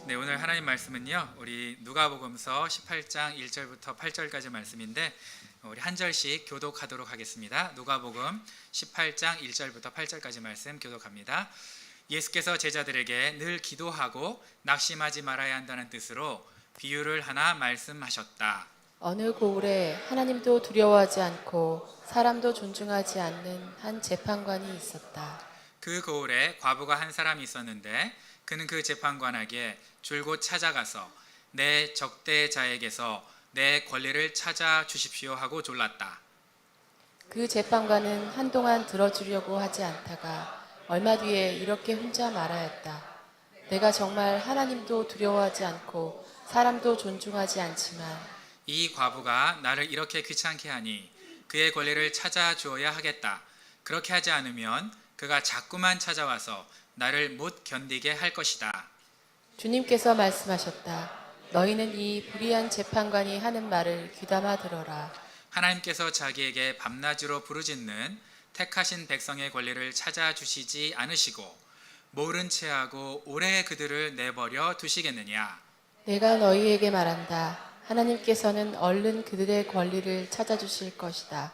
네, 오늘 하나님 말씀은요, 우리 누가복음서 18장 1절부터 8절까지 말씀인데 우리 한 절씩 교독하도록 하겠습니다. 누가복음 18장 1절부터 8절까지 말씀 교독합니다. 예수께서 제자들에게 늘 기도하고 낙심하지 말아야 한다는 뜻으로 비유를 하나 말씀하셨다. 어느 고을에 하나님도 두려워하지 않고 사람도 존중하지 않는 한 재판관이 있었다. 그 고을에 과부가 한 사람이 있었는데 그는 그 재판관에게 줄곧 찾아가서 내 적대자에게서 내 권리를 찾아 주십시오 하고 졸랐다. 그 재판관은 한동안 들어주려고 하지 않다가 얼마 뒤에 이렇게 혼자 말하였다. 내가 정말 하나님도 두려워하지 않고 사람도 존중하지 않지만 이 과부가 나를 이렇게 귀찮게 하니 그의 권리를 찾아 주어야 하겠다. 그렇게 하지 않으면 그가 자꾸만 찾아와서 나를 못 견디게 할 것이다. 주님께서 말씀하셨다. 너희는 이 불의한 재판관이 하는 말을 귀담아 들어라. 하나님께서 자기에게 밤낮으로 부르짖는 택하신 백성의 권리를 찾아주시지 않으시고 모른 체하고 오래 그들을 내버려 두시겠느냐. 내가 너희에게 말한다. 하나님께서는 얼른 그들의 권리를 찾아주실 것이다.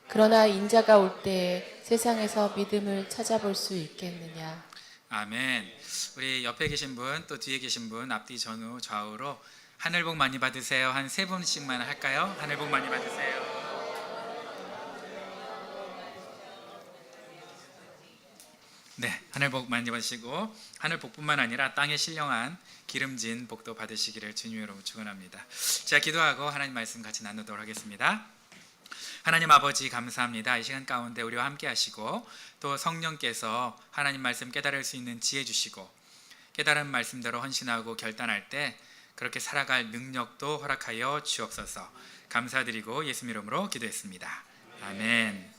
그러나 인자가 올 때에 세상에서 믿음을 찾아볼 수 있겠느냐. 아멘. 우리 옆에 계신 분, 또 뒤에 계신 분, 앞뒤 전후 좌우로 하늘 복 많이 받으세요. 한 세 분씩만 할까요? 하늘 복 많이 받으세요. 네, 하늘 복 많이 받으시고 하늘 복뿐만 아니라 땅에 신령한 기름진 복도 받으시기를 주님으로 축원합니다. 제가 기도하고 하나님 말씀 같이 나누도록 하겠습니다. 하나님 아버지 감사합니다. 이 시간 가운데 우리와 함께 하시고 또 성령께서 하나님 말씀 깨달을 수 있는 지혜 주시고 깨달은 말씀대로 헌신하고 결단할 때 그렇게 살아갈 능력도 허락하여 주옵소서. 감사드리고 예수 이름으로 기도했습니다. 아멘.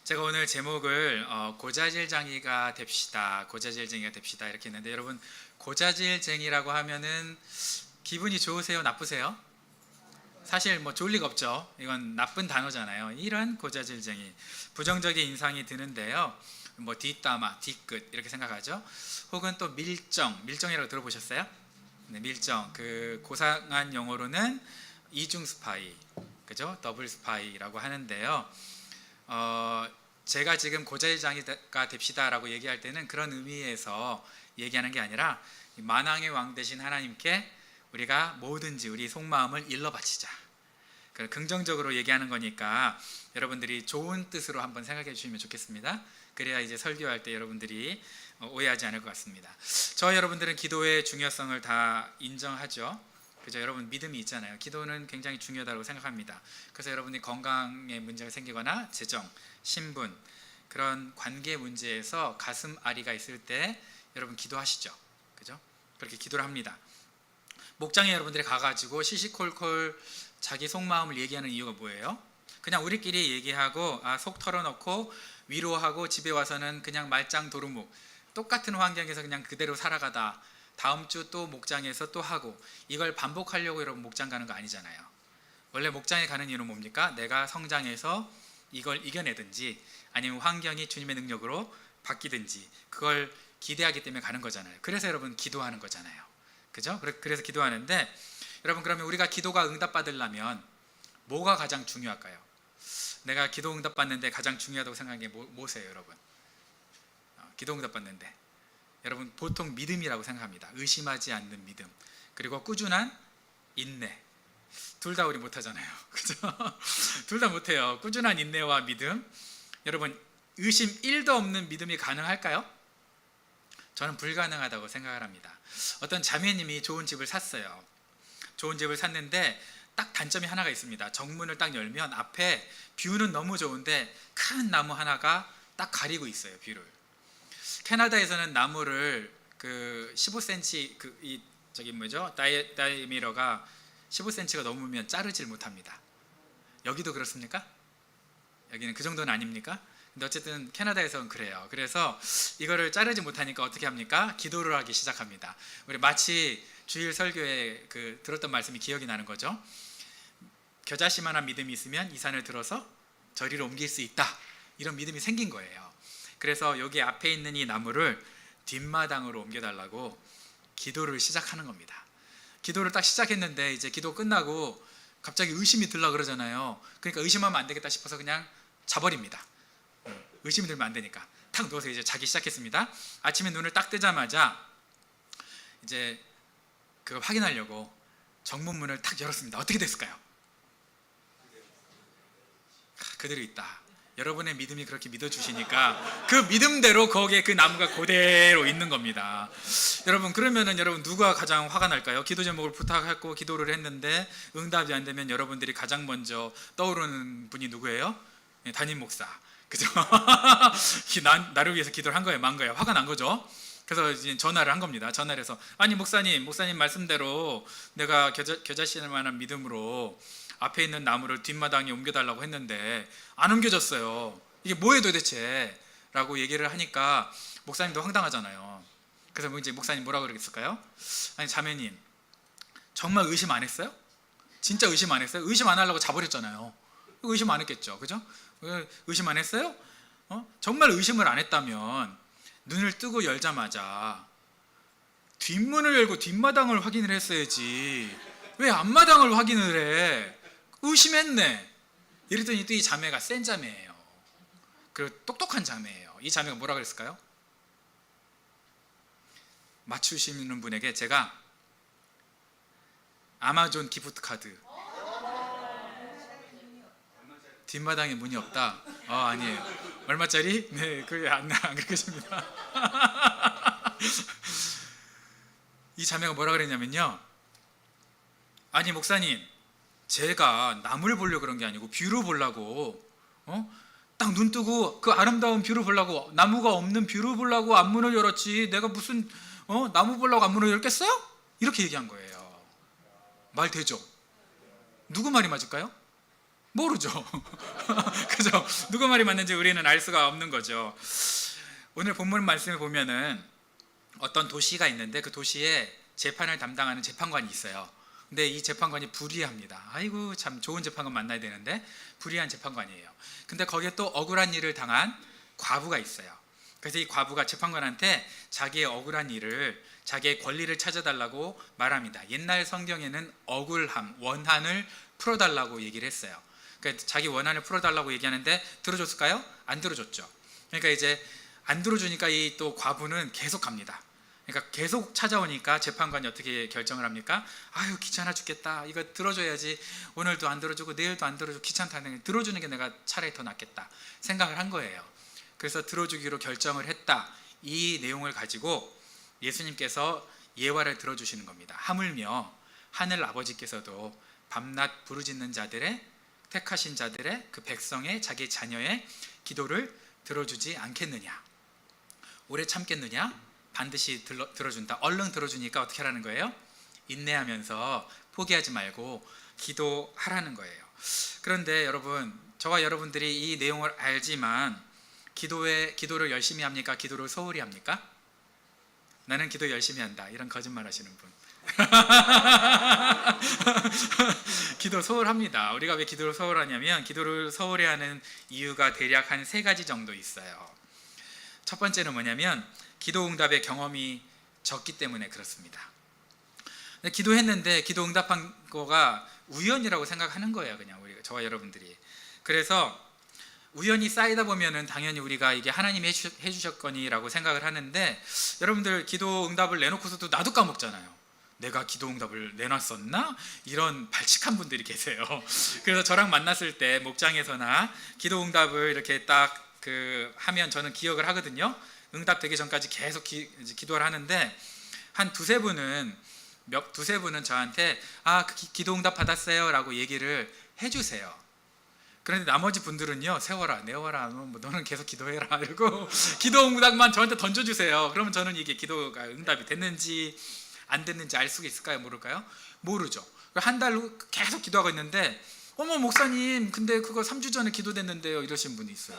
제가 오늘 제목을 고자질쟁이가 됩시다. 고자질쟁이가 됩시다 이렇게 했는데 여러분 고자질쟁이라고 하면은 기분이 좋으세요? 나쁘세요? 사실 뭐 좋을 리가 없죠. 이건 나쁜 단어잖아요. 이런 고자질쟁이 부정적인 인상이 드는데요. 뭐 뒷담화, 뒤끝 이렇게 생각하죠. 혹은 또 밀정이라고 들어보셨어요? 네, 밀정 그 고상한 용어로는 이중 스파이, 그죠? 더블 스파이라고 하는데요. 제가 지금 고자질쟁이가 됩시다라고 얘기할 때는 그런 의미에서 얘기하는 게 아니라 만왕의 왕 되신 하나님께 우리가 뭐든지 우리 속마음을 일러 바치자. 긍정적으로 얘기하는 거니까 여러분들이 좋은 뜻으로 한번 생각해 주시면 좋겠습니다. 그래야 이제 설교할 때 여러분들이 오해하지 않을 것 같습니다. 저 여러분들은 기도의 중요성을 다 인정하죠. 그죠? 여러분 믿음이 있잖아요. 기도는 굉장히 중요하다고 생각합니다. 그래서 여러분이 건강에 문제가 생기거나 재정, 신분 그런 관계 문제에서 가슴 아리가 있을 때 여러분 기도하시죠. 그죠? 그렇게 기도를 합니다. 목장에 여러분들이 가가지고 시시콜콜 자기 속마음을 얘기하는 이유가 뭐예요? 그냥 우리끼리 얘기하고 속 털어놓고 위로하고 집에 와서는 그냥 말짱 도루묵 똑같은 환경에서 그냥 그대로 살아가다 다음 주 또 목장에서 또 하고 이걸 반복하려고 여러분 목장 가는 거 아니잖아요. 원래 목장에 가는 이유는 뭡니까? 내가 성장해서 이걸 이겨내든지 아니면 환경이 주님의 능력으로 바뀌든지 그걸 기대하기 때문에 가는 거잖아요. 그래서 여러분 기도하는 거잖아요. 그죠? 그래서 기도하는데 여러분 그러면 우리가 기도가 응답받으려면 뭐가 가장 중요할까요? 내가 기도 응답받는데 가장 중요하다고 생각하는 게 뭐세요 여러분? 기도 응답받는데 여러분 보통 믿음이라고 생각합니다. 의심하지 않는 믿음 그리고 꾸준한 인내 둘 다 우리 못하잖아요. 그죠? 둘 다 못해요. 꾸준한 인내와 믿음 여러분 의심 1도 없는 믿음이 가능할까요? 저는 불가능하다고 생각을 합니다. 어떤 자매님이 좋은 집을 샀어요. 좋은 집을 샀는데 딱 단점이 하나가 있습니다. 정문을 딱 열면 앞에 뷰는 너무 좋은데 큰 나무 하나가 딱 가리고 있어요. 뷰를. 캐나다에서는 나무를 그 15cm 다이미터가 15cm가 넘으면 자르질 못합니다. 여기도 그렇습니까? 여기는 그 정도는 아닙니까? 근데 어쨌든 캐나다에서는 그래요. 그래서 이거를 자르지 못하니까 어떻게 합니까? 기도를 하기 시작합니다. 우리 마치 주일 설교에 들었던 말씀이 기억이 나는 거죠. 겨자씨만한 믿음이 있으면 이 산을 들어서 저리로 옮길 수 있다. 이런 믿음이 생긴 거예요. 그래서 여기 앞에 있는 이 나무를 뒷마당으로 옮겨달라고 기도를 시작하는 겁니다. 기도를 딱 시작했는데 이제 기도 끝나고 갑자기 의심이 들라 그러잖아요. 그러니까 의심하면 안 되겠다 싶어서 그냥 자버립니다. 의심이 들면 안 되니까 탁 누워서 이제 자기 시작했습니다. 아침에 눈을 딱 뜨자마자 이제 그걸 확인하려고 정문문을 탁 열었습니다. 어떻게 됐을까요? 그대로 있다. 여러분의 믿음이 그렇게 믿어주시니까 그 믿음대로 거기에 그 나무가 그대로 있는 겁니다. 여러분, 그러면은 여러분 누가 가장 화가 날까요? 기도 제목을 부탁하고 기도를 했는데 응답이 안 되면 여러분들이 가장 먼저 떠오르는 분이 누구예요? 담임 목사. 그죠? 나를 위해서 기도를 한 거예요, 만 거예요? 화가 난 거죠? 그래서 이제 전화를 한 겁니다. 전화를 해서 아니 목사님 말씀대로 내가 겨자씨를 만한 믿음으로 앞에 있는 나무를 뒷마당에 옮겨달라고 했는데 안 옮겨졌어요. 이게 뭐예요 도대체? 라고 얘기를 하니까 목사님도 황당하잖아요. 그래서 이제 목사님 뭐라고 그러겠을까요? 아니 자매님 정말 의심 안 했어요? 진짜 의심 안 했어요? 의심 안 하려고 자버렸잖아요. 의심 안 했겠죠, 그죠? 의심 안 했어요? 정말 의심을 안 했다면 눈을 뜨고 열자마자 뒷문을 열고 뒷마당을 확인을 했어야지 왜 앞마당을 확인을 해? 의심했네. 이랬더니 또 이 자매가 센 자매예요. 그리고 똑똑한 자매예요. 이 자매가 뭐라 그랬을까요? 맞추시는 분에게 제가 아마존 기프트 카드 뒷마당에 문이 없다. 아니에요. 얼마짜리? 네, 그게 안 그렇게 줍니다. 이 자매가 뭐라 그랬냐면요. 아니 목사님, 제가 나무를 보려고 그런 게 아니고 뷰를 보려고 딱 눈 뜨고 그 아름다운 뷰를 보려고 나무가 없는 뷰를 보려고 앞문을 열었지 내가 무슨 나무 보려고 앞문을 열겠어요? 이렇게 얘기한 거예요. 말 되죠? 누구 말이 맞을까요? 모르죠. 그죠? 누구 말이 맞는지 우리는 알 수가 없는 거죠. 오늘 본문 말씀을 보면은 어떤 도시가 있는데 그 도시에 재판을 담당하는 재판관이 있어요. 근데 이 재판관이 불의합니다. 아이고 참 좋은 재판관 만나야 되는데 불의한 재판관이에요. 근데 거기에 또 억울한 일을 당한 과부가 있어요. 그래서 이 과부가 재판관한테 자기의 억울한 일을, 자기의 권리를 찾아달라고 말합니다. 옛날 성경에는 억울함, 원한을 풀어달라고 얘기를 했어요. 그러니까 자기 원한을 풀어달라고 얘기하는데 들어줬을까요? 안 들어줬죠. 그러니까 이제 안 들어주니까 이 또 과부는 계속 갑니다. 그러니까 계속 찾아오니까 재판관이 어떻게 결정을 합니까? 아유 귀찮아 죽겠다. 이거 들어줘야지. 오늘도 안 들어주고 내일도 안 들어주고 귀찮다는 들어주는 게 내가 차라리 더 낫겠다 생각을 한 거예요. 그래서 들어주기로 결정을 했다. 이 내용을 가지고 예수님께서 예화를 들어주시는 겁니다. 하물며 하늘 아버지께서도 밤낮 부르짖는 자들의 택하신 자들의 그 백성의 자기 자녀의 기도를 들어주지 않겠느냐? 오래 참겠느냐? 반드시 들어준다. 얼른 들어주니까 어떻게 하라는 거예요? 인내하면서 포기하지 말고 기도하라는 거예요. 그런데 여러분, 저와 여러분들이 이 내용을 알지만 기도를 열심히 합니까? 기도를 소홀히 합니까? 나는 기도 열심히 한다. 이런 거짓말 하시는 분. 기도 소홀합니다. 우리가 왜 기도를 소홀하냐면 기도를 소홀히 하는 이유가 대략 한 3가지 정도 있어요. 첫 번째는 뭐냐면 기도 응답의 경험이 적기 때문에 그렇습니다. 기도했는데 기도 응답한 거가 우연이라고 생각하는 거예요. 그냥 저와 여러분들이. 그래서 우연히 쌓이다 보면은 당연히 우리가 이게 하나님이 해주셨거니라고 생각을 하는데, 여러분들 기도 응답을 내놓고서도 나도 까먹잖아요. 내가 기도 응답을 내놨었나? 이런 발칙한 분들이 계세요. 그래서 저랑 만났을 때 목장에서나 기도 응답을 이렇게 딱 하면 저는 기억을 하거든요. 응답 되기 전까지 계속 기도를 하는데 한 두세 분은 저한테 기도 응답 받았어요 라고 얘기를 해주세요. 그런데 나머지 분들은요, 세워라 내워라 너는 계속 기도해라 이러고 기도 응답만 저한테 던져주세요. 그러면 저는 이게 기도가 응답이 됐는지 안 됐는지 알 수가 있을까요? 모를까요? 모르죠. 한 달 계속 기도하고 있는데 어머 목사님 근데 그거 3주 전에 기도됐는데요 이러신 분이 있어요.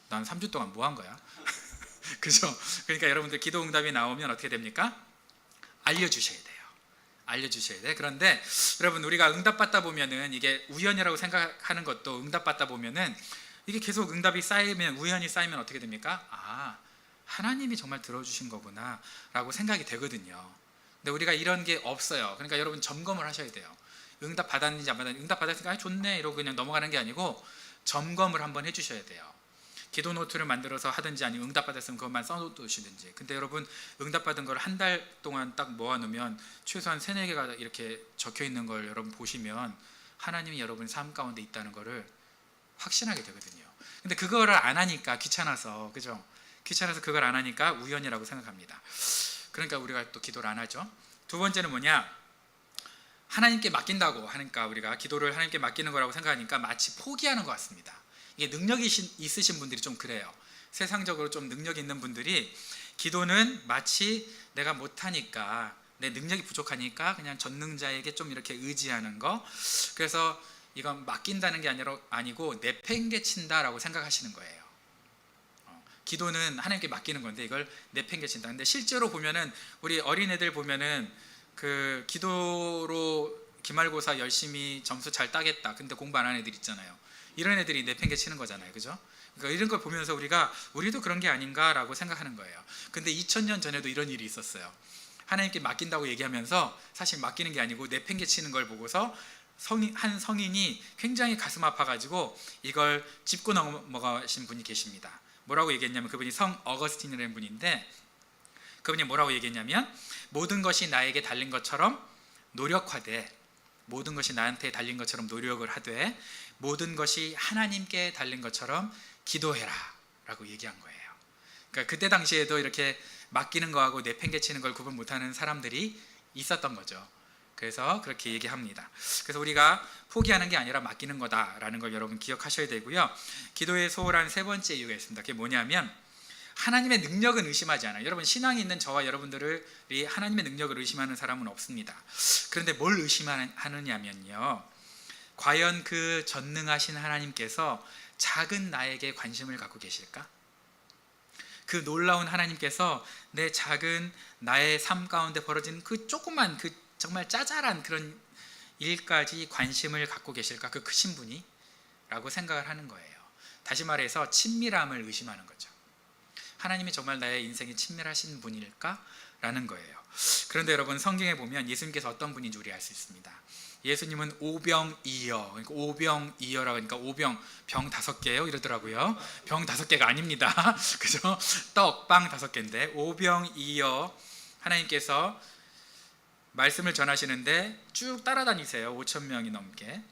난 3주 동안 뭐 한 거야? 그죠? 그러니까 여러분들 기도 응답이 나오면 어떻게 됩니까? 알려주셔야 돼요. 알려주셔야 돼. 그런데 여러분, 우리가 응답받다 보면은 이게 우연이라고 생각하는 것도 응답받다 보면은 이게 계속 응답이 쌓이면, 우연히 쌓이면 어떻게 됩니까? 하나님이 정말 들어주신 거구나 라고 생각이 되거든요. 근데 우리가 이런 게 없어요. 그러니까 여러분 점검을 하셔야 돼요. 응답 받았는지 안 받았는지, 응답 받았으니까 아, 좋네 이러고 그냥 넘어가는 게 아니고 점검을 한번 해주셔야 돼요. 기도 노트를 만들어서 하든지 아니면 응답 받았으면 그것만 써놓으시든지. 근데 여러분 응답 받은 걸 한 달 동안 딱 모아놓으면 최소한 3-4개가 이렇게 적혀 있는 걸 여러분 보시면 하나님이 여러분 삶 가운데 있다는 거를 확신하게 되거든요. 근데 그거를 안 하니까 귀찮아서, 그죠? 귀찮아서 그걸 안 하니까 우연이라고 생각합니다. 그러니까 우리가 또 기도를 안 하죠. 두 번째는 뭐냐? 하나님께 맡긴다고 하니까, 우리가 기도를 하나님께 맡기는 거라고 생각하니까 마치 포기하는 것 같습니다. 이게 능력이 있으신 분들이 좀 그래요. 세상적으로 좀 능력 있는 분들이 기도는 마치 내가 못하니까, 내 능력이 부족하니까 그냥 전능자에게 좀 이렇게 의지하는 거. 그래서 이건 맡긴다는 게 아니고 내팽개친다라고 생각하시는 거예요. 기도는 하나님께 맡기는 건데 이걸 내팽개친다. 근데 실제로 보면은 우리 어린애들 보면은 그 기도로 기말고사 열심히 점수 잘 따겠다. 근데 공부 안 하는 애들 있잖아요. 이런 애들이 내팽개치는 거잖아요. 그죠? 그러니까 이런 걸 보면서 우리도 그런 게 아닌가라고 생각하는 거예요. 근데 2000년 전에도 이런 일이 있었어요. 하나님께 맡긴다고 얘기하면서 사실 맡기는 게 아니고 내팽개치는 걸 보고서 한 성인이 굉장히 가슴 아파가지고 이걸 짚고 넘어가신 분이 계십니다. 뭐라고 얘기했냐면, 그분이 성 어거스틴이라는 분인데, 그분이 뭐라고 얘기했냐면, 모든 것이 나에게 달린 것처럼 노력하되, 모든 것이 나한테 달린 것처럼 노력을 하되, 모든 것이 하나님께 달린 것처럼 기도해라 라고 얘기한 거예요. 그러니까 그때 당시에도 이렇게 맡기는 거하고 내팽개치는 걸 구분 못하는 사람들이 있었던 거죠. 그래서 그렇게 얘기합니다. 그래서 우리가 포기하는 게 아니라 맡기는 거다라는 걸 여러분 기억하셔야 되고요. 기도에 소홀한 세 번째 이유가 있습니다. 그게 뭐냐면, 하나님의 능력은 의심하지 않아요. 여러분, 신앙이 있는 저와 여러분들이 하나님의 능력을 의심하는 사람은 없습니다. 그런데 뭘 의심하느냐면요, 과연 그 전능하신 하나님께서 작은 나에게 관심을 갖고 계실까? 그 놀라운 하나님께서 내 작은 나의 삶 가운데 벌어진 그 조그만, 그 정말 짜잘한 그런 일까지 관심을 갖고 계실까? 그 크신 분이? 라고 생각을 하는 거예요. 다시 말해서 친밀함을 의심하는 거죠. 하나님이 정말 나의 인생에 친밀하신 분일까? 라는 거예요. 그런데 여러분, 성경에 보면 예수님께서 어떤 분인지 우리 알 수 있습니다. 예수님은 오병이어, 그러니까 오병이어라고 하니까 오병, 병 5개요 이러더라고요. 병 5개가 아닙니다. 그죠? 떡, 빵 5개인데 오병이어 하나님께서 말씀을 전하시는데 쭉 따라다니세요. 5,000명이 넘게.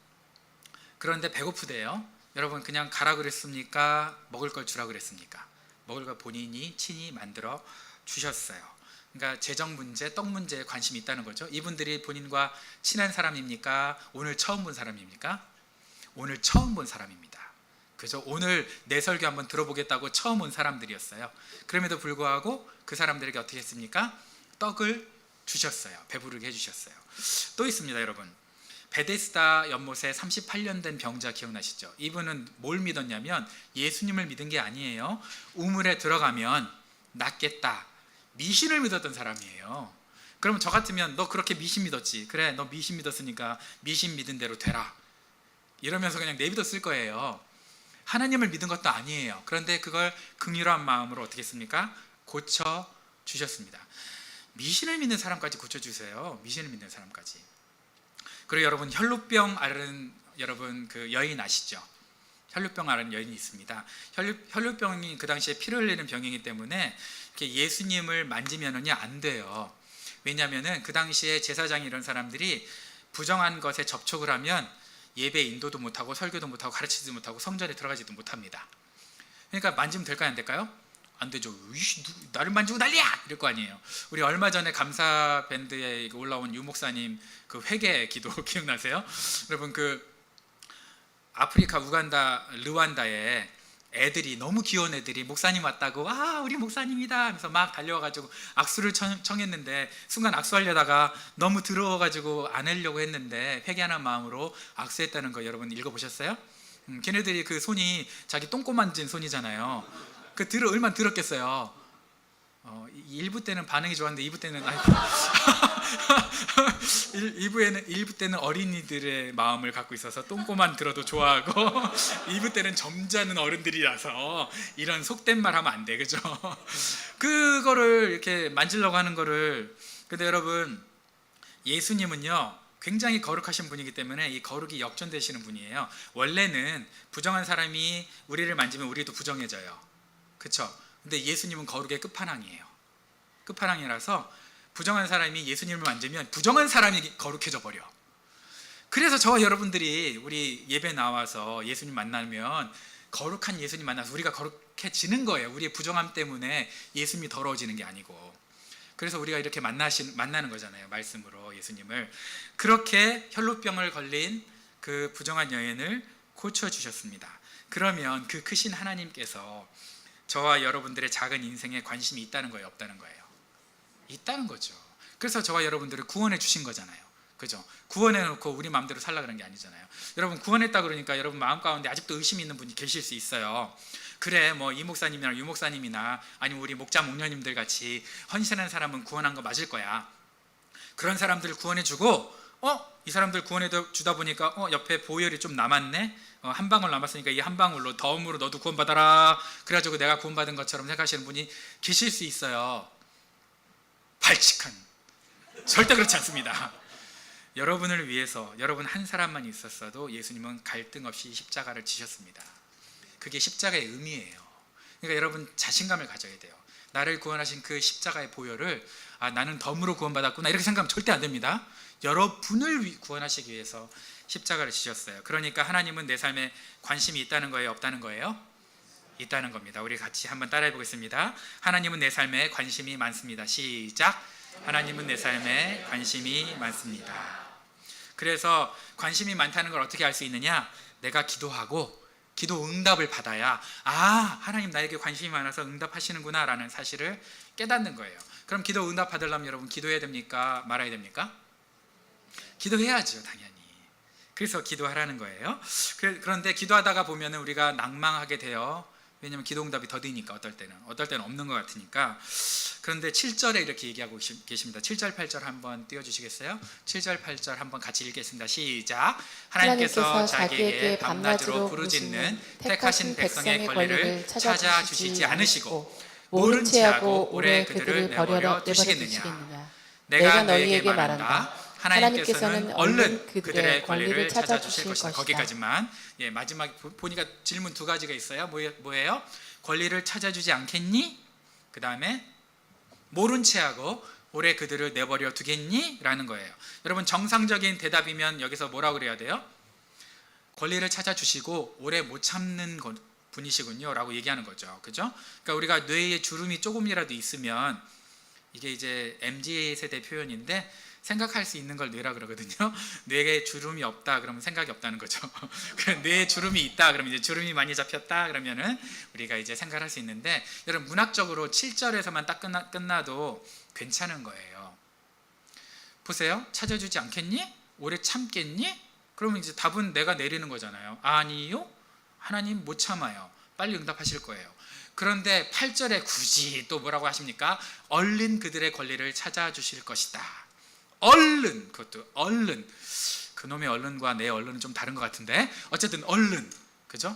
그런데 배고프대요. 여러분, 그냥 가라 그랬습니까? 먹을 걸 주라 그랬습니까? 먹을 걸 본인이 친히 만들어 주셨어요. 그러니까 재정 문제, 떡 문제에 관심이 있다는 거죠. 이분들이 본인과 친한 사람입니까? 오늘 처음 본 사람입니까? 오늘 처음 본 사람입니다. 그죠? 오늘 내 설교 한번 들어보겠다고 처음 온 사람들이었어요. 그럼에도 불구하고 그 사람들에게 어떻게 했습니까? 떡을 주셨어요. 배부르게 해주셨어요. 또 있습니다, 여러분. 베데스다 연못에 38년 된 병자 기억나시죠? 이분은 뭘 믿었냐면 예수님을 믿은 게 아니에요. 우물에 들어가면 낫겠다, 미신을 믿었던 사람이에요. 그러면 저 같으면 너 그렇게 미신 믿었지? 그래, 너 미신 믿었으니까 미신 믿은 대로 되라, 이러면서 그냥 내비뒀을 거예요. 하나님을 믿은 것도 아니에요. 그런데 그걸 긍휼한 마음으로 어떻게 했습니까? 고쳐 주셨습니다. 미신을 믿는 사람까지 고쳐주세요. 미신을 믿는 사람까지. 그리고 여러분, 혈루병 앓은 여러분 그 여인 아시죠? 혈루병 앓은 여인이 있습니다. 혈루병이 그 당시에 피를 흘리는 병이기 때문에 이렇게 예수님을 만지면은요 안 돼요. 왜냐하면은 그 당시에 제사장이 이런 사람들이 부정한 것에 접촉을 하면 예배 인도도 못하고 설교도 못하고 가르치지도 못하고 성전에 들어가지도 못합니다. 그러니까 만지면 될까요, 안 될까요? 안 되죠. 나를 만지고 난리야! 이럴 거 아니에요. 우리 얼마 전에 감사 밴드에 올라온 유 목사님 그 회개 기도 기억나세요? 여러분, 그 아프리카 우간다 르완다에 애들이, 너무 귀여운 애들이 목사님 왔다고, 아 우리 목사님이다 하면서 막 달려와가지고 악수를 청했는데, 순간 악수하려다가 너무 더러워가지고 안 하려고 했는데 회개하는 마음으로 악수했다는 거 여러분 읽어보셨어요? 걔네들이 그 손이 자기 똥꼬 만진 손이잖아요. 그 얼마나 더럽겠어요. 1부 때는 반응이 좋았는데 2부 때는 1부 때는 어린이들의 마음을 갖고 있어서 똥꼬만 들어도 좋아하고 2부 때는 점잖은 어른들이라서 이런 속된 말 하면 안 돼, 그죠? 그거를 이렇게 만지려고 하는 거를 근데 여러분, 예수님은요 굉장히 거룩하신 분이기 때문에 이 거룩이 역전되시는 분이에요. 원래는 부정한 사람이 우리를 만지면 우리도 부정해져요. 그렇죠? 근데 예수님은 거룩의 끝판왕이에요. 끝판왕이라서 부정한 사람이 예수님을 만지면 부정한 사람이 거룩해져 버려. 그래서 저와 여러분들이 우리 예배 나와서 예수님 만나면 거룩한 예수님 만나서 우리가 거룩해지는 거예요. 우리의 부정함 때문에 예수님이 더러워지는 게 아니고. 그래서 우리가 이렇게 만나는 거잖아요. 말씀으로 예수님을. 그렇게 혈루병을 걸린 그 부정한 여인을 고쳐주셨습니다. 그러면 그 크신 하나님께서 저와 여러분들의 작은 인생에 관심이 있다는 거예요? 없다는 거예요? 있다는 거죠. 그래서 저와 여러분들을 구원해 주신 거잖아요. 그죠? 구원해 놓고 우리 마음대로 살라 그런 게 아니잖아요. 여러분 구원했다 그러니까 여러분 마음 가운데 아직도 의심이 있는 분이 계실 수 있어요. 그래 뭐 이 목사님이나 유 목사님이나 아니면 우리 목자 목녀님들 같이 헌신한 사람은 구원한 거 맞을 거야. 그런 사람들을 구원해 주고 이 사람들 구원해 주다 보니까 옆에 보혈이 좀 남았네. 한 방울 남았으니까 이 한 방울로 덤으로 너도 구원받아라. 그래가지고 내가 구원받은 것처럼 생각하시는 분이 계실 수 있어요. 발칙한. 절대 그렇지 않습니다. 여러분을 위해서 여러분 한 사람만 있었어도 예수님은 갈등 없이 십자가를 지셨습니다. 그게 십자가의 의미예요. 그러니까 여러분 자신감을 가져야 돼요. 나를 구원하신 그 십자가의 보혈을 나는 덤으로 구원받았구나 이렇게 생각하면 절대 안 됩니다. 여러분을 구원하시기 위해서 십자가를 지셨어요. 그러니까 하나님은 내 삶에 관심이 있다는 거예요? 없다는 거예요? 있다는 겁니다. 우리 같이 한번 따라해 보겠습니다. 하나님은 내 삶에 관심이 많습니다. 시작. 하나님은 내 삶에 관심이 많습니다. 그래서 관심이 많다는 걸 어떻게 알 수 있느냐? 내가 기도하고 기도 응답을 받아야 하나님 나에게 관심이 많아서 응답하시는구나 라는 사실을 깨닫는 거예요. 그럼 기도 응답 받으려면 여러분 기도해야 됩니까? 말아야 됩니까? 기도해야죠, 당연히. 그래서 기도하라는 거예요. 그런데 기도하다가 보면 우리가 낭망하게 돼요. 왜냐하면 기도 응답이 더디니까 어떨 때는 없는 것 같으니까. 그런데 7절에 이렇게 얘기하고 계십니다. 7절 8절 한번 띄워주시겠어요? 7절 8절 한번 같이 읽겠습니다. 시작. 하나님께서 자기에게 밤낮으로 부르짖는 택하신 백성의 권리를 찾아주시지 않으시고 모른 채하고 오래 그들을 내버려 두시겠느냐. 내가 너희에게 말한다. 하나님께서는 얼른 그들의 권리를 찾아주실 것이다. 거기까지만. 마지막 보니까 질문 두 가지가 있어요. 뭐예요? 권리를 찾아주지 않겠니? 그 다음에 모른 채하고 오래 그들을 내버려 두겠니? 라는 거예요. 여러분 정상적인 대답이면 여기서 뭐라고 그래야 돼요? 권리를 찾아주시고 오래 못 참는 분이시군요 라고 얘기하는 거죠. 그죠? 그러니까 우리가 뇌에 주름이 조금이라도 있으면 이게 이제 MZ세대 표현인데 생각할 수 있는 걸 뇌라 그러거든요. 뇌에 주름이 없다 그러면 생각이 없다는 거죠. 뇌에 주름이 있다 그러면 이제 주름이 많이 잡혔다 그러면은 우리가 이제 생각할 수 있는데, 여러분 문학적으로 7절에서만 딱 끝나도 괜찮은 거예요. 보세요. 찾아주지 않겠니? 오래 참겠니? 그러면 이제 답은 내가 내리는 거잖아요. 아니요. 하나님 못 참아요. 빨리 응답하실 거예요. 그런데 8절에 굳이 또 뭐라고 하십니까? 얼른 그들의 권리를 찾아주실 것이다. 얼른, 그것도 얼른. 그놈의 얼른과 내 얼른은 좀 다른 것 같은데 어쨌든 얼른, 그죠?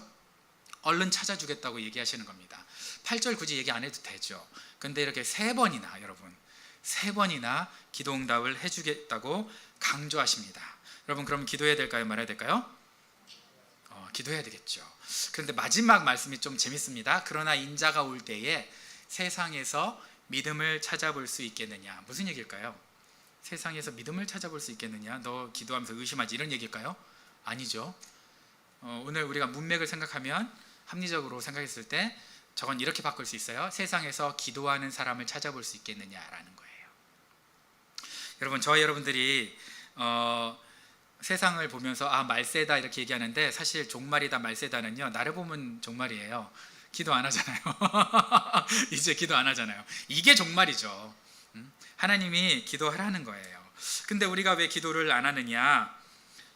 얼른 찾아주겠다고 얘기하시는 겁니다. 8절 굳이 얘기 안 해도 되죠. 근데 이렇게 3번이나 여러분 3번이나 기도 응답을 해주겠다고 강조하십니다. 여러분 그럼 기도해야 될까요? 말아야 될까요? 기도해야 되겠죠. 그런데 마지막 말씀이 좀 재밌습니다. 그러나 인자가 올 때에 세상에서 믿음을 찾아볼 수 있겠느냐. 무슨 얘기일까요? 세상에서 믿음을 찾아볼 수 있겠느냐? 너 기도하면서 의심하지, 이런 얘기일까요? 아니죠. 오늘 우리가 문맥을 생각하면 합리적으로 생각했을 때 저건 이렇게 바꿀 수 있어요. 세상에서 기도하는 사람을 찾아볼 수 있겠느냐라는 거예요. 여러분 저와 여러분들이 세상을 보면서 말세다 이렇게 얘기하는데 사실 종말이다 말세다는요, 나를 보면 종말이에요. 기도 안 하잖아요. 이제 기도 안 하잖아요. 이게 종말이죠. 하나님이 기도하라는 거예요. 근데 우리가 왜 기도를 안 하느냐?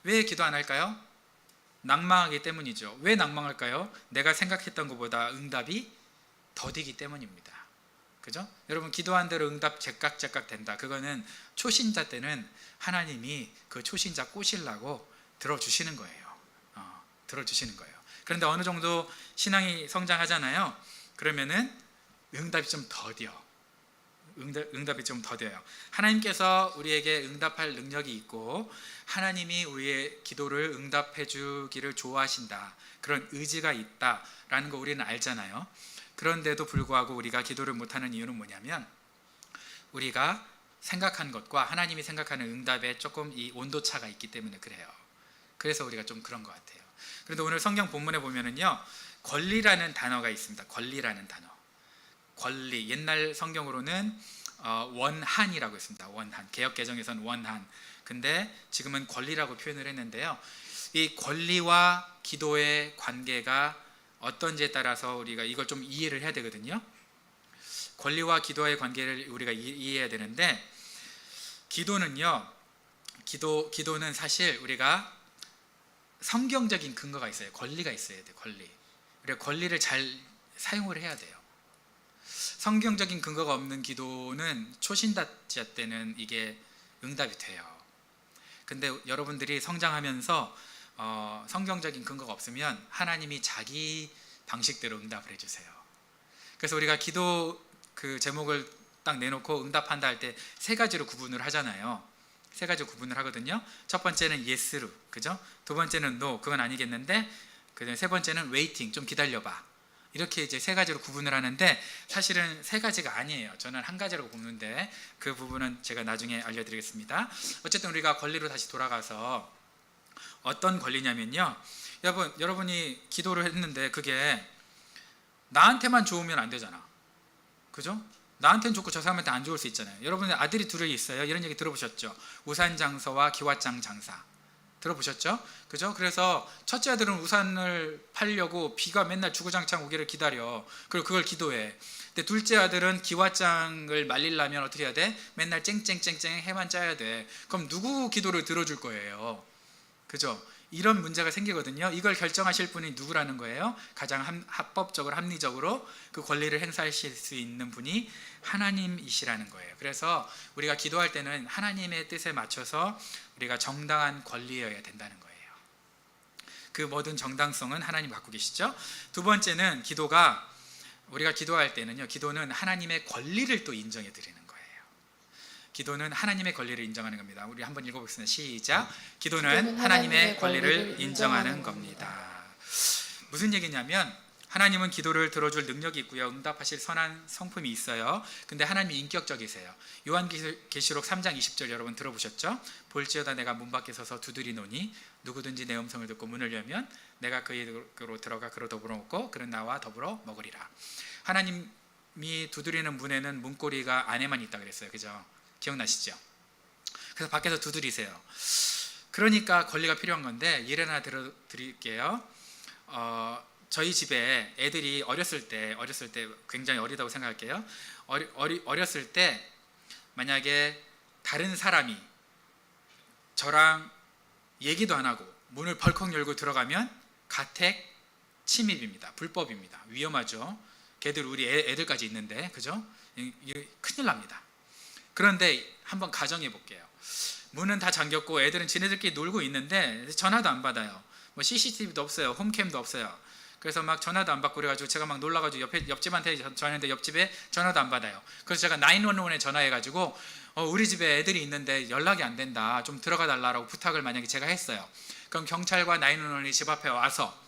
왜 기도 안 할까요? 낭망하기 때문이죠. 왜 낭망할까요? 내가 생각했던 것보다 응답이 더디기 때문입니다. 그죠? 여러분 기도한 대로 응답 제깍제깍 된다. 그거는 초신자 때는 하나님이 그 초신자 꼬시려고 들어주시는 거예요. 들어주시는 거예요. 그런데 어느 정도 신앙이 성장하잖아요. 그러면은 응답이 좀 더뎌. 응답이 좀 더뎌요. 하나님께서 우리에게 응답할 능력이 있고 하나님이 우리의 기도를 응답해 주기를 좋아하신다. 그런 의지가 있다라는 거 우리는 알잖아요. 그런데도 불구하고 우리가 기도를 못하는 이유는 뭐냐면 우리가 생각한 것과 하나님이 생각하는 응답에 조금 이 온도차가 있기 때문에 그래요. 그래서 우리가 좀 그런 것 같아요. 그런데 오늘 성경 본문에 보면은요, 권리라는 단어가 있습니다. 권리라는 단어. 권리. 옛날 성경으로는 원한이라고 했습니다. 원한. 개역 개정에서는 원한. 근데 지금은 권리라고 표현을 했는데요. 이 권리와 기도의 관계가 어떤지에 따라서 우리가 이걸 좀 이해를 해야 되거든요. 권리와 기도의 관계를 우리가 이해해야 되는데 기도는요. 기도는 사실 우리가 성경적인 근거가 있어요. 권리가 있어야 돼요. 권리. 우리가 권리를 잘 사용을 해야 돼요. 성경적인 근거가 없는 기도는 초신자자 때는 이게 응답이 돼요. 근데 여러분들이 성장하면서 성경적인 근거가 없으면 하나님이 자기 방식대로 응답을 해주세요. 그래서 우리가 기도 그 제목을 딱 내놓고 응답한다 할 때 세 가지로 구분을 하잖아요. 세 가지로 구분을 하거든요. 첫 번째는 예스로, 그죠? 두 번째는 노, 그건 아니겠는데, 그다음에 세 번째는 웨이팅, 좀 기다려봐. 이렇게 이제 세 가지로 구분을 하는데 사실은 세 가지가 아니에요. 저는 한 가지라고 보는데 그 부분은 제가 나중에 알려드리겠습니다. 어쨌든 우리가 권리로 다시 돌아가서 어떤 권리냐면요. 여러분이 기도를 했는데 그게 나한테만 좋으면 안 되잖아. 그죠? 나한테는 좋고 저 사람한테 안 좋을 수 있잖아요. 여러분의 아들이 둘이 있어요. 이런 얘기 들어보셨죠? 우산장서와 기왓장 장사 들어보셨죠? 그죠? 그래서 첫째 아들은 우산을 팔려고 비가 맨날 주구장창 오기를 기다려. 그리고 그걸 기도해. 근데 둘째 아들은 기왓장을 말리려면 어떻게 해야 돼? 맨날 쨍쨍쨍쨍 해만 짜야 돼. 그럼 누구 기도를 들어줄 거예요? 그죠? 이런 문제가 생기거든요. 이걸 결정하실 분이 누구라는 거예요? 가장 합법적으로 합리적으로 그 권리를 행사하실 수 있는 분이 하나님이시라는 거예요. 그래서 우리가 기도할 때는 하나님의 뜻에 맞춰서 우리가 정당한 권리여야 된다는 거예요. 그 모든 정당성은 하나님 갖고 계시죠. 두 번째는 우리가 기도할 때는요, 기도는 하나님의 권리를 또 인정해 드리는 거예요. 기도는 하나님의 권리를 인정하는 겁니다. 우리 한번 읽어보겠습니다. 시작. 기도는 하나님의 권리를 인정하는 겁니다. 무슨 얘기냐면 하나님은 기도를 들어줄 능력이 있고요. 응답하실 선한 성품이 있어요. 근데 하나님이 인격적이세요. 요한계시록 3장 20절 여러분 들어보셨죠? 볼지어다 내가 문 밖에 서서 두드리노니 누구든지 내 음성을 듣고 문을 열면 내가 그에게로 들어가 그로 더불어 먹고 그는 나와 더불어 먹으리라. 하나님이 두드리는 문에는 문고리가 안에만 있다 그랬어요. 그죠? 기억나시죠? 그래서 밖에서 두드리세요. 그러니까 권리가 필요한 건데 예를 하나 들어드릴게요. 저희 집에 애들이 어렸을 때 굉장히 어리다고 생각할게요. 어렸을 때 만약에 다른 사람이 저랑 얘기도 안 하고 문을 벌컥 열고 들어가면 가택 침입입니다. 불법입니다. 위험하죠. 걔들 우리 애들까지 있는데, 그죠? 큰일 납니다. 그런데 한번 가정해 볼게요. 문은 다 잠겼고 애들은 지네들끼리 놀고 있는데 전화도 안 받아요. 뭐 CCTV도 없어요. 홈캠도 없어요. 그래서 막 전화도 안 받고 그래가지고 제가 막 놀라가지고 옆집한테 전화했는데 옆집에 전화도 안 받아요. 그래서 제가 911에 전화해가지고 우리 집에 애들이 있는데 연락이 안 된다. 좀 들어가 달라고 부탁을 만약에 제가 했어요. 그럼 경찰과 911이 집 앞에 와서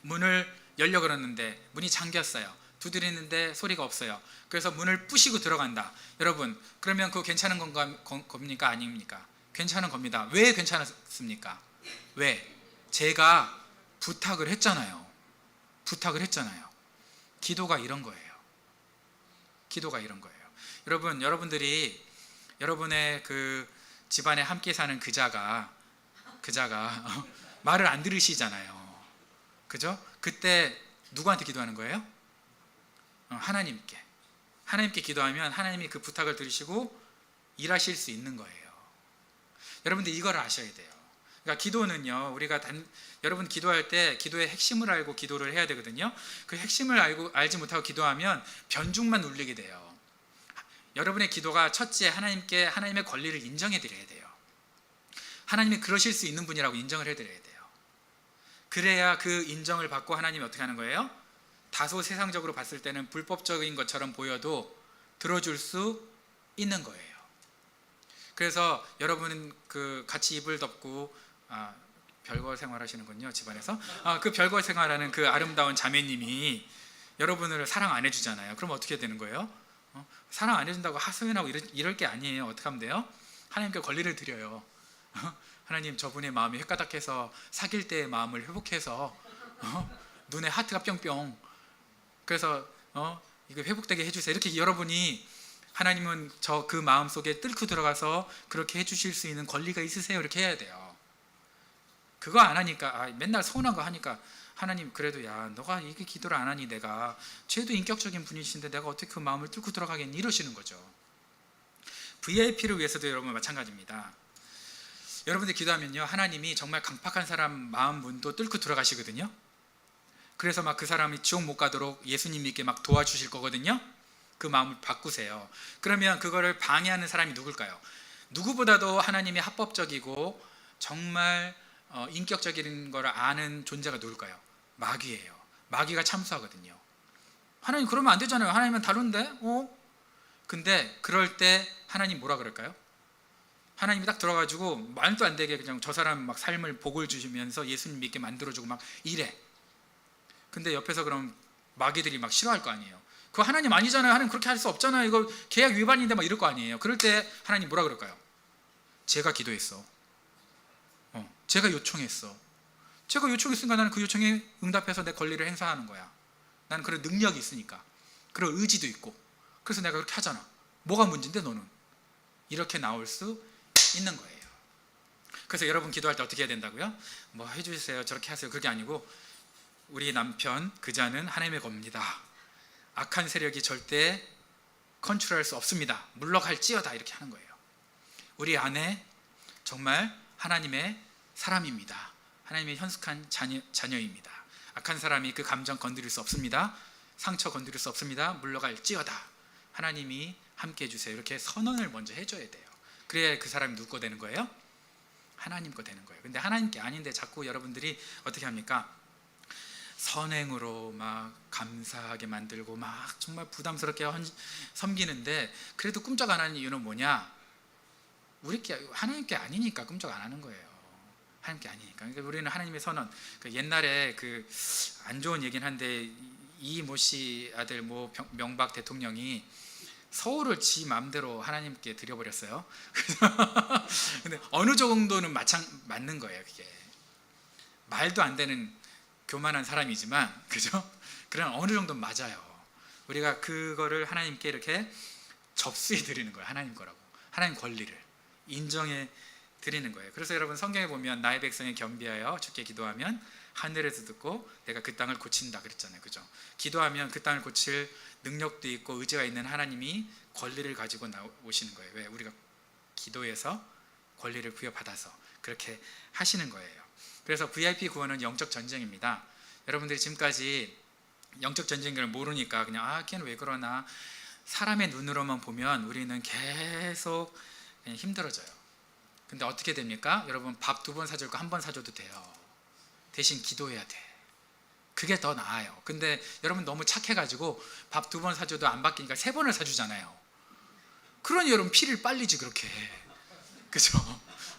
문을 열려고 그러는데 문이 잠겼어요. 두드리는데 소리가 없어요. 그래서 문을 부시고 들어간다. 여러분, 그러면 그거 괜찮은 겁니까? 아닙니까? 괜찮은 겁니다. 왜 괜찮았습니까? 왜? 제가 부탁을 했잖아요. 기도가 이런 거예요. 여러분들이 여러분의 그 집안에 함께 사는 그자가 말을 안 들으시잖아요. 그죠? 그때 누구한테 기도하는 거예요? 하나님께 기도하면 하나님이 그 부탁을 들으시고 일하실 수 있는 거예요. 여러분들 이걸 아셔야 돼요. 그러니까 기도는요, 우리가 여러분 기도할 때 기도의 핵심을 알고 기도를 해야 되거든요. 그 핵심을 알지 못하고 기도하면 변죽만 울리게 돼요. 여러분의 기도가 첫째 하나님의 권리를 인정해 드려야 돼요. 하나님이 그러실 수 있는 분이라고 인정을 해드려야 돼요. 그래야 그 인정을 받고 하나님이 어떻게 하는 거예요? 다소 세상적으로 봤을 때는 불법적인 것처럼 보여도 들어줄 수 있는 거예요. 그래서 여러분은 그 같이 이불 덮고 별거 생활하시는군요, 집안에서. 그 별거 생활하는 그 아름다운 자매님이 여러분을 사랑 안 해주잖아요. 그럼 어떻게 되는 거예요? 사랑 안 해준다고 하소연하고 이럴 게 아니에요. 어떻게 하면 돼요? 하나님께 권리를 드려요. 하나님, 저분의 마음이 헷가닥해서 사귈 때의 마음을 회복해서 눈에 하트가 뿅뿅, 그래서 이거 회복되게 해주세요. 이렇게 여러분이, 하나님은 저 그 마음 속에 뚫고 들어가서 그렇게 해주실 수 있는 권리가 있으세요. 이렇게 해야 돼요. 그거 안 하니까, 맨날 서운한 거 하니까, 하나님 그래도 야, 너가 이게 기도를 안 하니 내가, 죄도 인격적인 분이신데 내가 어떻게 그 마음을 뚫고 들어가겠니, 이러시는 거죠. VIP를 위해서도 여러분 마찬가지입니다. 여러분들 기도하면요, 하나님이 정말 강팍한 사람 마음 문도 뚫고 들어가시거든요. 그래서 막 그 사람이 지옥 못 가도록 예수님 믿게 막 도와주실 거거든요. 그 마음을 바꾸세요. 그러면 그거를 방해하는 사람이 누굴까요? 누구보다도 하나님이 합법적이고 정말 인격적인 걸 아는 존재가 누굴까요? 마귀예요. 마귀가 참수하거든요. 하나님 그러면 안 되잖아요. 하나님은 다른데? 근데 그럴 때 하나님 뭐라 그럴까요? 하나님이 딱 들어가지고 말도 안 되게 그냥 저 사람 막 삶을 복을 주시면서 예수님 믿게 만들어주고 막 이래. 근데 옆에서 그럼 마귀들이 막 싫어할 거 아니에요. 그거 하나님 아니잖아요. 하나님 그렇게 할 수 없잖아요. 이거 계약 위반인데 막 이럴 거 아니에요. 그럴 때 하나님 뭐라 그럴까요? 제가 기도했어. 제가 요청했어. 제가 요청했으니까 나는 그 요청에 응답해서 내 권리를 행사하는 거야. 나는 그런 능력이 있으니까. 그런 의지도 있고. 그래서 내가 그렇게 하잖아. 뭐가 문제인데 너는? 이렇게 나올 수 있는 거예요. 그래서 여러분 기도할 때 어떻게 해야 된다고요? 뭐 해주세요, 저렇게 하세요, 그게 아니고, 우리 남편 그 자는 하나님의 겁니다. 악한 세력이 절대 컨트롤할 수 없습니다. 물러갈지어다, 이렇게 하는 거예요. 우리 아내 정말 하나님의 사람입니다. 하나님의 현숙한 자녀입니다. 악한 사람이 그 감정 건드릴 수 없습니다. 상처 건드릴 수 없습니다. 물러갈지어다. 하나님이 함께 해주세요. 이렇게 선언을 먼저 해줘야 돼요. 그래야 그 사람이 누구 거 되는 거예요? 하나님 거 되는 거예요. 근데 하나님 게 아닌데 자꾸 여러분들이 어떻게 합니까? 선행으로 막 감사하게 만들고 막 정말 부담스럽게 섬기는데 그래도 꿈쩍 안 하는 이유는 뭐냐? 우리께, 하나님께 아니니까 꿈쩍 안 하는 거예요. 하나님께 아니니까. 그러니까 우리는 하나님의 선언. 옛날에 그 안 좋은 얘기는 한데, 이모 씨 아들 모 명박 대통령이 서울을 지 마음대로 하나님께 드려버렸어요. 근데 어느 정도는 맞는 거예요. 그게 말도 안 되는 교만한 사람이지만, 그죠? 그러나 어느 정도는 맞아요. 우리가 그거를 하나님께 이렇게 접수해 드리는 거예요. 하나님 거라고. 하나님 권리를 인정해 드리는 거예요. 그래서 여러분 성경에 보면 나의 백성이 겸비하여 주께 기도하면 하늘에서 듣고 내가 그 땅을 고친다 그랬잖아요. 그죠? 기도하면 그 땅을 고칠 능력도 있고 의지가 있는 하나님이 권리를 가지고 나오시는 거예요. 왜? 우리가 기도해서 권리를 부여받아서 그렇게 하시는 거예요. 그래서 VIP 구원은 영적 전쟁입니다. 여러분들이 지금까지 영적 전쟁인 걸 모르니까 그냥 걔는 왜 그러나, 사람의 눈으로만 보면 우리는 계속 그냥 힘들어져요. 근데 어떻게 됩니까? 여러분 밥 2번 사줄 거 1번 사줘도 돼요. 대신 기도해야 돼. 그게 더 나아요. 근데 여러분 너무 착해가지고 밥 2번 사줘도 안 바뀌니까 3번을 사주잖아요. 그러니 여러분 피를 빨리지 그렇게. 그죠?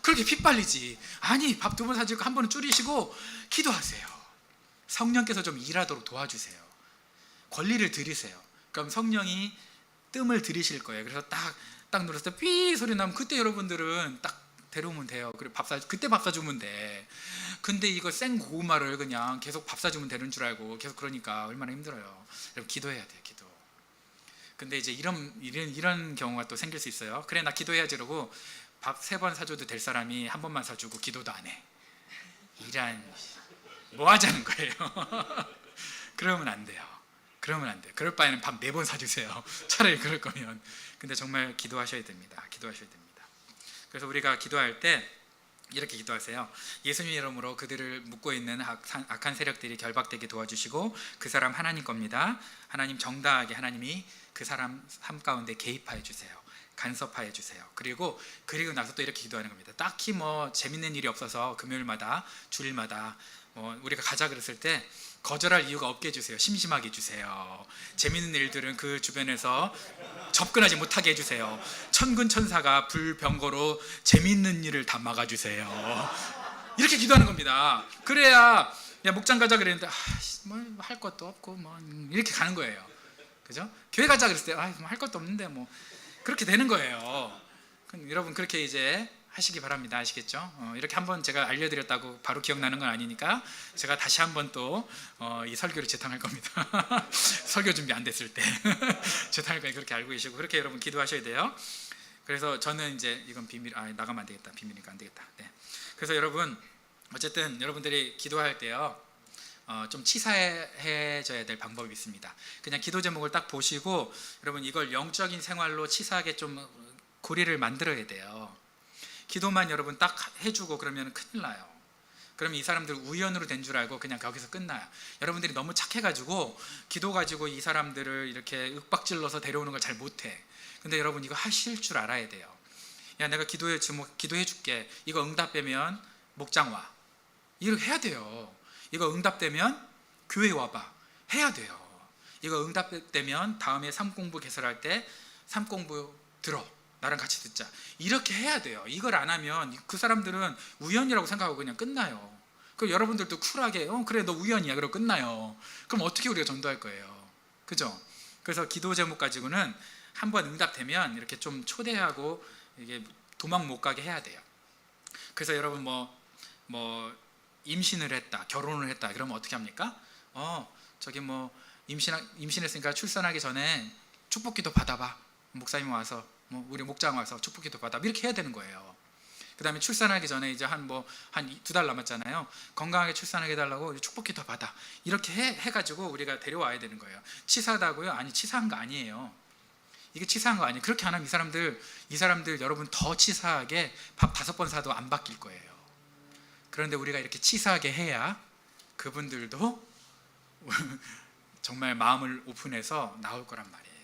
그렇게 피 빨리지. 아니 밥 2번 사주고 1번은 줄이시고 기도하세요. 성령께서 좀 일하도록 도와주세요. 권리를 드리세요. 그럼 성령이 뜸을 들이실 거예요. 그래서 딱 눌렀을 때 삐 소리 나면 그때 여러분들은 딱 데려오면 돼요. 그리고 그때 밥 사주면 돼. 근데 이거 생 고구마를 그냥 계속 밥 사주면 되는 줄 알고 계속 그러니까 얼마나 힘들어요. 여러분 기도해야 돼요. 기도. 근데 이제 이런 경우가 또 생길 수 있어요. 그래 나 기도해야지 이러고 밥 3번 사줘도 될 사람이 1번만 사주고 기도도 안 해. 뭐 하자는 거예요. 그러면 안 돼요. 그러면 안 돼요. 그럴 바에는 밥 4번 사주세요. 차라리 그럴 거면. 근데 정말 기도하셔야 됩니다. 기도하셔야 됩니다. 그래서 우리가 기도할 때 이렇게 기도하세요. 예수님 이름으로 그들을 묶고 있는 악한 세력들이 결박되게 도와주시고 그 사람 하나님 겁니다. 하나님 정당하게 하나님이 그 사람 삶 가운데 개입하여 주세요. 간섭하여 주세요. 그리고 나서 또 이렇게 기도하는 겁니다. 딱히 뭐 재밌는 일이 없어서 금요일마다 주일마다 우리가 가자 그랬을 때 거절할 이유가 없게 해주세요. 심심하게 해주세요. 재밌는 일들은 그 주변에서 접근하지 못하게 해주세요. 천군천사가 불병거로 재밌는 일을 다 막아주세요. 이렇게 기도하는 겁니다. 그래야 야 목장 가자 그랬는데 뭐 할 것도 없고 뭐 이렇게 가는 거예요. 그죠? 교회 가자 그랬을 때 할 것도 없는데 뭐 그렇게 되는 거예요. 그럼 여러분 그렇게 이제 하시기 바랍니다. 아시겠죠? 이렇게 한번 제가 알려드렸다고 바로 기억나는 건 아니니까 제가 다시 한번 또 이 설교를 재탕할 겁니다. 설교 준비 안 됐을 때 재탕할 거니까 그렇게 알고 계시고 그렇게 여러분 기도하셔야 돼요. 그래서 저는 이제 이건 비밀 나가면 안 되겠다. 비밀이니까 안 되겠다. 네. 그래서 여러분 어쨌든 여러분들이 기도할 때요 좀 치사해져야 될 방법이 있습니다. 그냥 기도 제목을 딱 보시고 여러분 이걸 영적인 생활로 치사하게 좀 고리를 만들어야 돼요. 기도만 여러분 딱 해주고 그러면 큰일 나요. 그러면 이 사람들 우연으로 된 줄 알고 그냥 거기서 끝나요. 여러분들이 너무 착해가지고 기도 가지고 이 사람들을 이렇게 윽박질러서 데려오는 걸 잘 못해. 근데 여러분 이거 하실 줄 알아야 돼요. 야 내가 기도해 줄게. 이거 응답되면 목장 와. 이렇게 해야 돼요. 이거 응답되면 교회 와봐. 해야 돼요. 이거 응답되면 다음에 삼공부 개설할 때 삼공부 들어. 나랑 같이 듣자. 이렇게 해야 돼요. 이걸 안 하면 그 사람들은 우연이라고 생각하고 그냥 끝나요. 그럼 여러분들도 쿨하게 그래 너 우연이야 그러고 끝나요. 그럼 어떻게 우리가 전도할 거예요? 그죠? 그래서 기도 제목 가지고는 한번 응답되면 이렇게 좀 초대하고 이게 도망 못 가게 해야 돼요. 그래서 여러분 뭐 임신을 했다, 결혼을 했다 그러면 어떻게 합니까? 저기 뭐 임신했으니까 출산하기 전에 축복기도 받아봐. 목사님 와서 우리 목장 와서 축복기도 받아. 이렇게 해야 되는 거예요. 그 다음에 출산하기 전에 이제 한 2달 남았잖아요. 건강하게 출산하게 해달라고 축복기도 받아. 이렇게 해가지고 우리가 데려와야 되는 거예요. 치사하다고요? 아니 치사한 거 아니에요. 이게 치사한 거 아니에요. 그렇게 안 하면 이 사람들 여러분 더 치사하게 밥 5번 사도 안 바뀔 거예요. 그런데 우리가 이렇게 치사하게 해야 그분들도 정말 마음을 오픈해서 나올 거란 말이에요.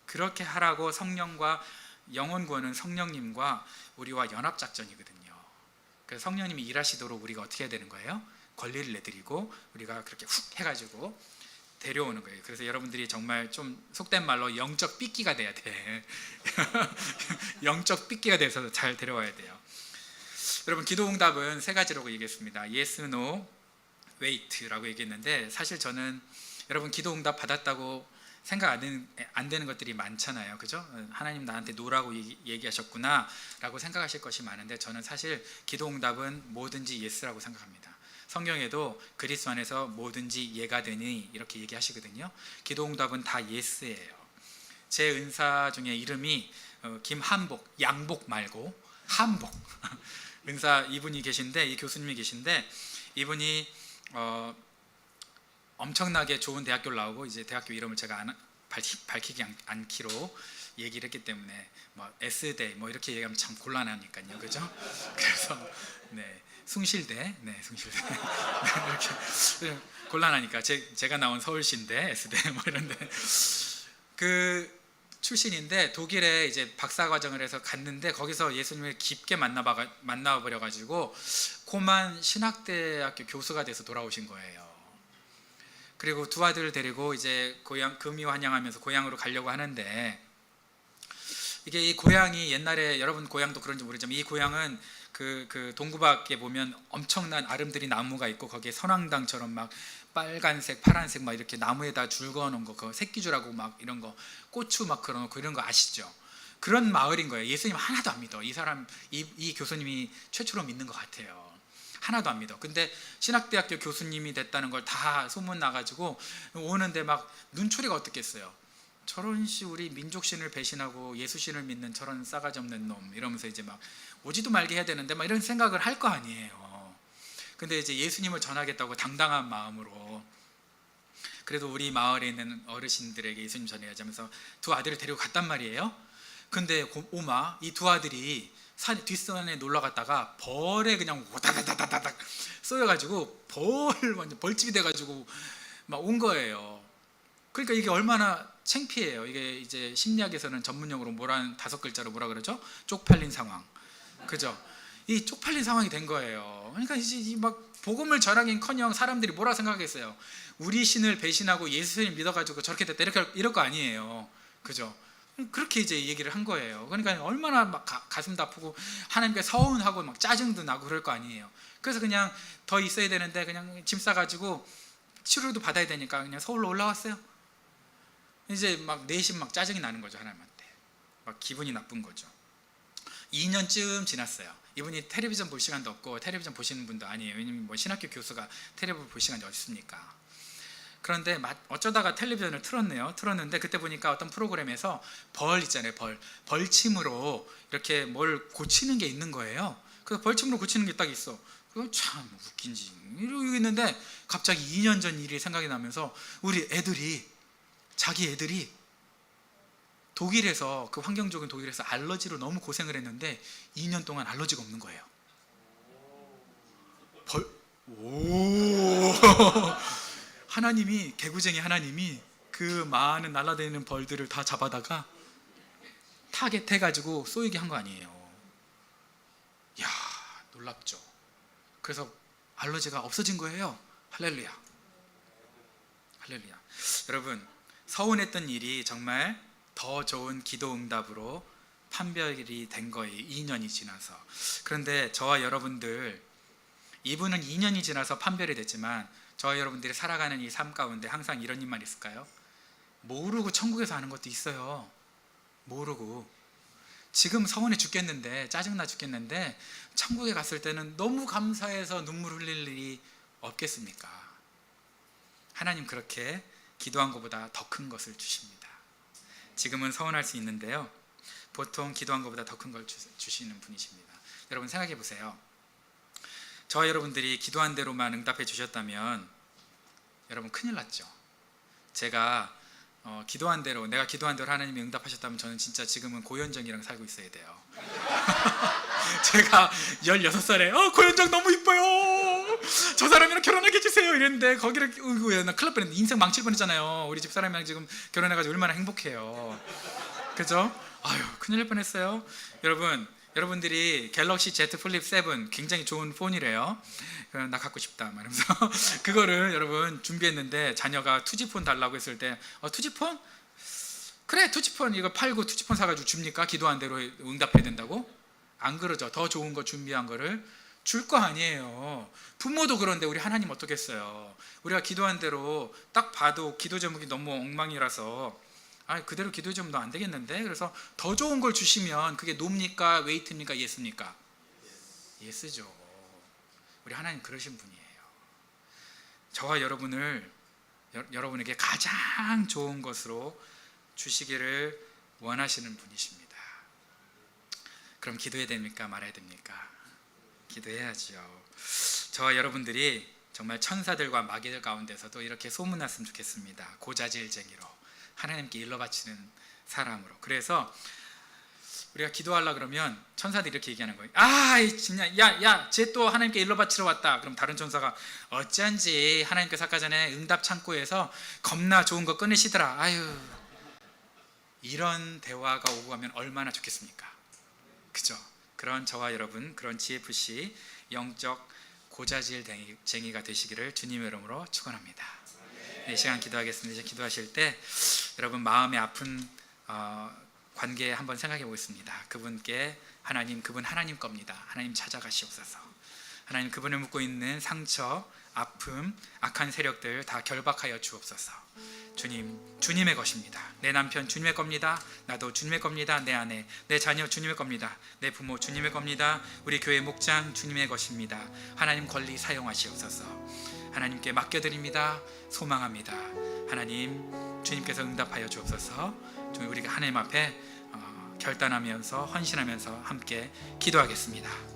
그렇게 하라고 성령과 영혼 구원은 성령님과 우리와 연합작전이거든요. 그래서 성령님이 일하시도록 우리가 어떻게 해야 되는 거예요? 권리를 내드리고 우리가 그렇게 훅 해가지고 데려오는 거예요. 그래서 여러분들이 정말 좀 속된 말로 영적 삐끼가 돼야 돼. 영적 삐끼가 돼서 잘 데려와야 돼요. 여러분 기도응답은 3가지라고 얘기했습니다. Yes, No, Wait라고 얘기했는데 사실 저는 여러분 기도응답 받았다고 생각 안 되는 것들이 많잖아요. 그죠? 하나님 나한테 노라고 얘기하셨구나 라고 생각하실 것이 많은데 저는 사실 기도응답은 뭐든지 예스라고 생각합니다. 성경에도 그리스도 안에서 뭐든지 예가 되니 이렇게 얘기하시거든요. 기도응답은 다 예스예요. 제 은사 중에 이름이 김한복, 양복 말고 한복 은사 이분이 계신데 이 교수님이 계신데 이분이 엄청나게 좋은 대학교를 나오고 이제 대학교 이름을 제가 밝히지 않기로 얘기를 했기 때문에 뭐 S대 뭐 이렇게 얘기하면 참 곤란하니까요, 그죠? 그래서 숭실대, 숭실대 이렇게 곤란하니까 제가 나온 서울신대, S대 뭐 이런데 그 출신인데 독일에 이제 박사 과정을 해서 갔는데 거기서 예수님을 깊게 만나버려 가지고 고만 신학대학교 교수가 돼서 돌아오신 거예요. 그리고 2 아들을 데리고 이제 고향 금이 환영하면서 고향으로 가려고 하는데 이게 이 고향이 옛날에 여러분 고향도 그런지 모르지만 이 고향은 그 동구밖에 보면 엄청난 아름드리 나무가 있고 거기에 선앙당처럼 막 빨간색, 파란색 막 이렇게 나무에다 줄 그어놓은 거, 그 새끼줄하고 막 이런 거, 고추 막 그어놓고 이런 거 아시죠? 그런 마을인 거예요. 예수님 하나도 안 믿어. 이 교수님이 최초로 믿는 것 같아요. 하나도 안 믿어. 근데 신학대학교 교수님이 됐다는 걸 다 소문 나가지고 오는데 막 눈초리가 어떻겠어요? 저런 우리 민족신을 배신하고 예수신을 믿는 저런 싸가지 없는 놈 이러면서 이제 막 오지도 말게 해야 되는데 막 이런 생각을 할 거 아니에요. 근데 이제 예수님을 전하겠다고 당당한 마음으로 그래도 우리 마을에 있는 어르신들에게 예수님 전해야지 하면서 2 아들을 데리고 갔단 말이에요. 근데 오마 이 2 아들이 산 뒷산에 놀러 갔다가 벌에 그냥 오다다다다닥 쏘여가지고 완전 벌집이 돼가지고 막 온 거예요. 그러니까 이게 얼마나 창피해요. 이게 이제 심리학에서는 전문용어로 뭐라는 5글자로 뭐라 그러죠? 쪽팔린 상황. 그죠? 이 쪽팔린 상황이 된 거예요. 그러니까 이제 막 복음을 전하긴커녕 사람들이 뭐라 생각하겠어요? 우리 신을 배신하고 예수님 믿어가지고 저렇게 됐다 이럴 거 아니에요. 그죠? 그렇게 이제 얘기를 한 거예요. 그러니까 얼마나 막 가슴도 아프고 하나님께 서운하고 막 짜증도 나고 그럴 거 아니에요. 그래서 그냥 더 있어야 되는데 그냥 짐 싸가지고 치료도 받아야 되니까 그냥 서울로 올라왔어요. 이제 막 내심 막 짜증이 나는 거죠. 하나님한테 막 기분이 나쁜 거죠. 2년쯤 지났어요. 이분이 텔레비전 볼 시간도 없고 텔레비전 보시는 분도 아니에요. 왜냐면 뭐 신학교 교수가 텔레비전 볼 시간이 없습니까? 그런데 어쩌다가 텔레비전을 틀었는데 그때 보니까 어떤 프로그램에서 벌 있잖아요. 벌침으로 이렇게 뭘 고치는 게 있는 거예요. 그래서 벌침으로 고치는 게 딱 있어. 그거 참 웃긴지 이러고 있는데 갑자기 2년 전 일이 생각이 나면서 자기 애들이 독일에서 그 환경적인 독일에서 알러지로 너무 고생을 했는데 2년 동안 알러지가 없는 거예요. 오 하나님이, 개구쟁이 하나님이 그 많은 날아다니는 벌들을 다 잡아다가 타겟해가지고 쏘이게 한 거 아니에요. 이야, 놀랍죠. 그래서 알러지가 없어진 거예요. 할렐루야. 할렐루야. 여러분, 서운했던 일이 정말 더 좋은 기도 응답으로 판별이 된 거예요. 2년이 지나서. 그런데 저와 여러분들, 이분은 2년이 지나서 판별이 됐지만 저와 여러분들이 살아가는 이 삶 가운데 항상 이런 일만 있을까요? 모르고 천국에서 하는 것도 있어요. 모르고. 지금 서운해 죽겠는데, 짜증나 죽겠는데 천국에 갔을 때는 너무 감사해서 눈물 흘릴 일이 없겠습니까? 하나님 그렇게 기도한 것보다 더 큰 것을 주십니다. 지금은 서운할 수 있는데요, 보통 기도한 것보다 더 큰 걸 주시는 분이십니다. 여러분 생각해 보세요. 저와 여러분들이 기도한 대로만 응답해 주셨다면 여러분 큰일 났죠. 제가 기도한 대로, 내가 기도한 대로 하나님이 응답하셨다면 저는 진짜 지금은 고현정이랑 살고 있어야 돼요. 제가 16살에 고현정 너무 이뻐요, 저 사람이랑 결혼하게 해주세요 이랬는데 거기를 나 큰일 날 뻔했는데 인생 망칠 뻔했잖아요. 우리 집사람이랑 지금 결혼해가지고 얼마나 행복해요. 그죠? 아유 큰일 날 뻔했어요. 여러분들이 갤럭시 Z 플립 7 굉장히 좋은 폰이래요. 나 갖고 싶다 말하면서 그거를 여러분 준비했는데 자녀가 투지폰 달라고 했을 때 투지폰? 그래 투지폰 이거 팔고 투지폰 사가지고 줍니까? 기도한 대로 응답해야 된다고? 안 그러죠. 더 좋은 거 준비한 거를 줄 거 아니에요. 부모도 그런데 우리 하나님 어떻겠어요. 우리가 기도한 대로 딱 봐도 기도 제목이 너무 엉망이라서 그대로 기도해 주면 너 안 되겠는데? 그래서 더 좋은 걸 주시면 그게 노입니까? 웨이트입니까? 예스입니까? 예스죠. 우리 하나님 그러신 분이에요. 저와 여러분에게 가장 좋은 것으로 주시기를 원하시는 분이십니다. 그럼 기도해야 됩니까? 말아야 됩니까? 기도해야죠. 저와 여러분들이 정말 천사들과 마귀들 가운데서도 이렇게 소문났으면 좋겠습니다. 고자질쟁이로 하나님께 일러 바치는 사람으로. 그래서 우리가 기도하려 그러면 천사들이 이렇게 얘기하는 거예요. 진짜 야 쟤 또 하나님께 일러 바치러 왔다. 그럼 다른 천사가 어쩐지 하나님께서 아까 전에 응답 창고에서 겁나 좋은 거 꺼내시더라. 이런 대화가 오고 가면 얼마나 좋겠습니까? 그죠? 그런 저와 여러분, 그런 GFC 영적 고자질쟁이가 되시기를 주님의 이름으로 축원합니다. 이 시간 기도하겠습니다. 이제 기도하실 때 여러분 마음에 아픈 관계 한번 생각해 보겠습니다. 그분께 그분 하나님 겁니다. 하나님 찾아가시옵소서. 하나님 그분을 묻고 있는 상처, 아픔, 악한 세력들 다 결박하여 주옵소서. 주님, 주님의 것입니다. 내 남편 주님의 겁니다. 나도 주님의 겁니다. 내 아내, 내 자녀 주님의 겁니다. 내 부모 주님의 겁니다. 우리 교회 목장 주님의 것입니다. 하나님 권리 사용하시옵소서. 하나님께 맡겨드립니다. 소망합니다. 하나님 주님께서 응답하여 주옵소서. 우리가 하나님 앞에 결단하면서 헌신하면서 함께 기도하겠습니다.